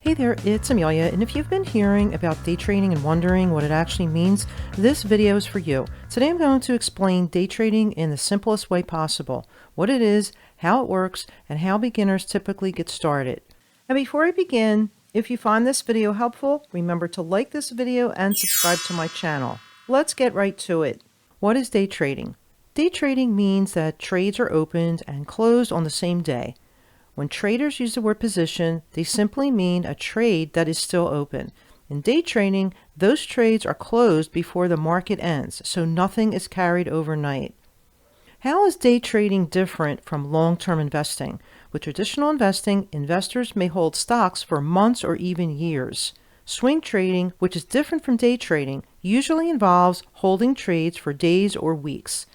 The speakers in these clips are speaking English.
Hey there, it's Amelia, and if you've been hearing about day trading and wondering what it actually means, this video is for you. Today I'm going to explain day trading in the simplest way possible, what it is, how it works, and how beginners typically get started. And before I begin, if you find this video helpful, remember to like this video and subscribe to my channel. Let's get right to it. What is day trading? Day trading means that trades are opened and closed on the same day. When traders use the word position, they simply mean a trade that is still open. In day trading, those trades are closed before the market ends, so nothing is carried overnight. How is day trading different from long-term investing? With traditional investing, investors may hold stocks for months or even years. Swing trading, which is different from day trading, usually involves holding trades for days or weeks.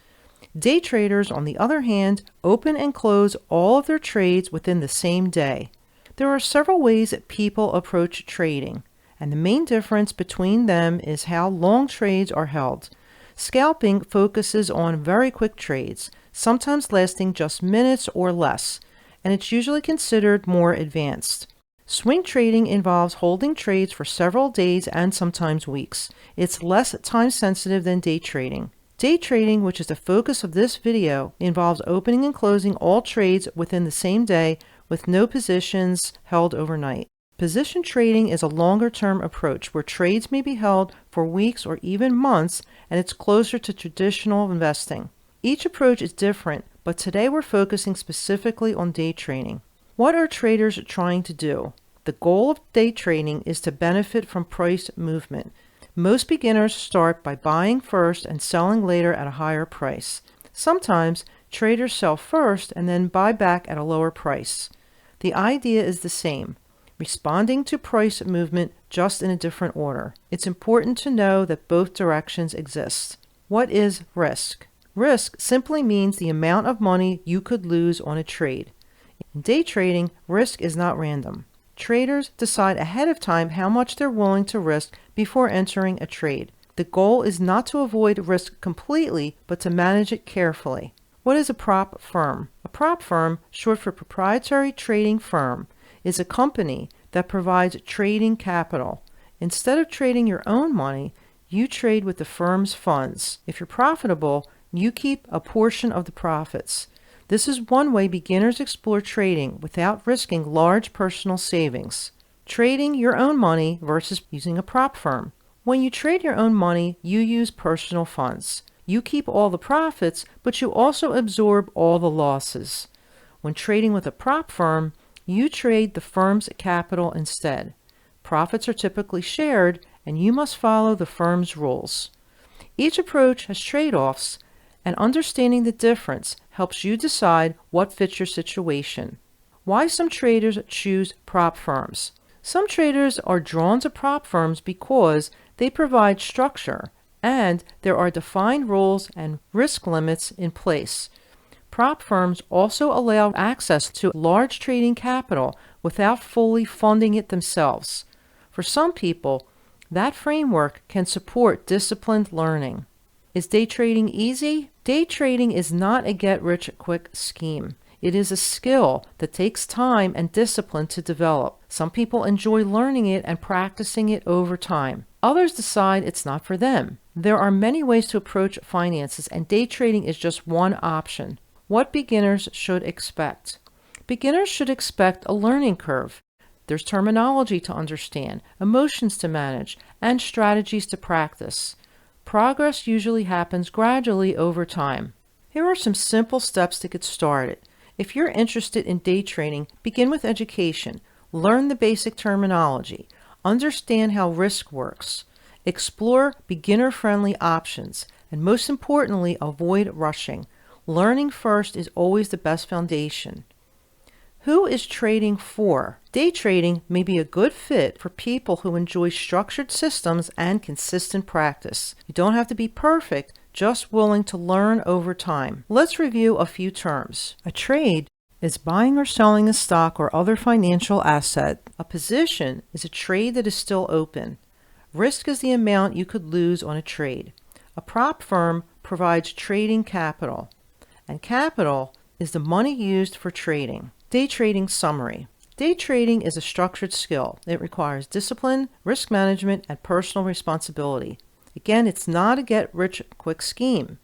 Day traders, on the other hand, open and close all of their trades within the same day. There are several ways that people approach trading, and the main difference between them is how long trades are held. Scalping focuses on very quick trades, sometimes lasting just minutes or less, and it's usually considered more advanced. Swing trading involves holding trades for several days and sometimes weeks. It's less time-sensitive than day trading. Day trading, which is the focus of this video, involves opening and closing all trades within the same day with no positions held overnight. Position trading is a longer-term approach where trades may be held for weeks or even months, and it's closer to traditional investing. Each approach is different, but today we're focusing specifically on day trading. What are traders trying to do? The goal of day trading is to benefit from price movement. Most beginners start by buying first and selling later at a higher price. Sometimes traders sell first and then buy back at a lower price. The idea is the same, responding to price movement just in a different order. It's important to know that both directions exist. What is risk? Risk simply means the amount of money you could lose on a trade. In day trading, risk is not random. Traders decide ahead of time how much they're willing to risk before entering a trade. The goal is not to avoid risk completely, but to manage it carefully. What is a prop firm? A prop firm, short for proprietary trading firm, is a company that provides trading capital. Instead of trading your own money, you trade with the firm's funds. If you're profitable, you keep a portion of the profits. This is one way beginners explore trading without risking large personal savings. Trading your own money versus using a prop firm. When you trade your own money, you use personal funds. You keep all the profits, but you also absorb all the losses. When trading with a prop firm, you trade the firm's capital instead. Profits are typically shared, and you must follow the firm's rules. Each approach has trade-offs, and understanding the difference helps you decide what fits your situation. Why some traders choose prop firms? Some traders are drawn to prop firms because they provide structure and there are defined rules and risk limits in place. Prop firms also allow access to large trading capital without fully funding it themselves. For some people, that framework can support disciplined learning. Is day trading easy? Day trading is not a get-rich-quick scheme. It is a skill that takes time and discipline to develop. Some people enjoy learning it and practicing it over time. Others decide it's not for them. There are many ways to approach finances, and day trading is just one option. What beginners should expect? Beginners should expect a learning curve. There's terminology to understand, emotions to manage, and strategies to practice. Progress usually happens gradually over time. Here are some simple steps to get started. If you're interested in day trading, begin with education. Learn the basic terminology. Understand how risk works. Explore beginner-friendly options. And most importantly, avoid rushing. Learning first is always the best foundation. Who is trading for? Day trading may be a good fit for people who enjoy structured systems and consistent practice. You don't have to be perfect, just willing to learn over time. Let's review a few terms. A trade is buying or selling a stock or other financial asset. A position is a trade that is still open. Risk is the amount you could lose on a trade. A prop firm provides trading capital, and capital is the money used for trading. Day trading summary. Day trading is a structured skill. It requires discipline, risk management, and personal responsibility. Again, it's not a get-rich-quick scheme.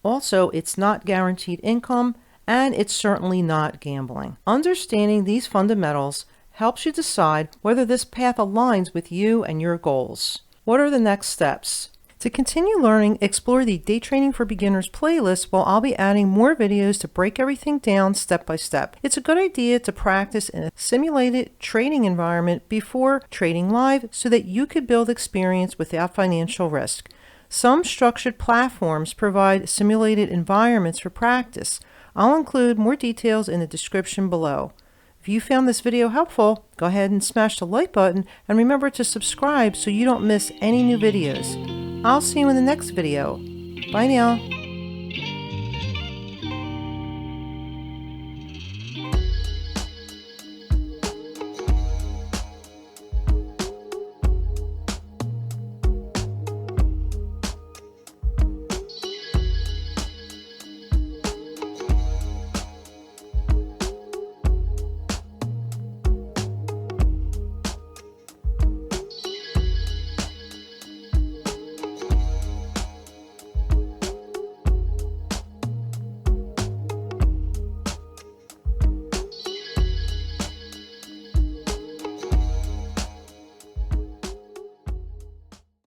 Also, it's not guaranteed income, and it's certainly not gambling. Understanding these fundamentals helps you decide whether this path aligns with you and your goals. What are the next steps? To continue learning, explore the Day Trading for Beginners playlist, while I'll be adding more videos to break everything down step by step. It's a good idea to practice in a simulated trading environment before trading live so that you could build experience without financial risk. Some structured platforms provide simulated environments for practice. I'll include more details in the description below. If you found this video helpful, go ahead and smash the like button and remember to subscribe so you don't miss any new videos. I'll see you in the next video. Bye now.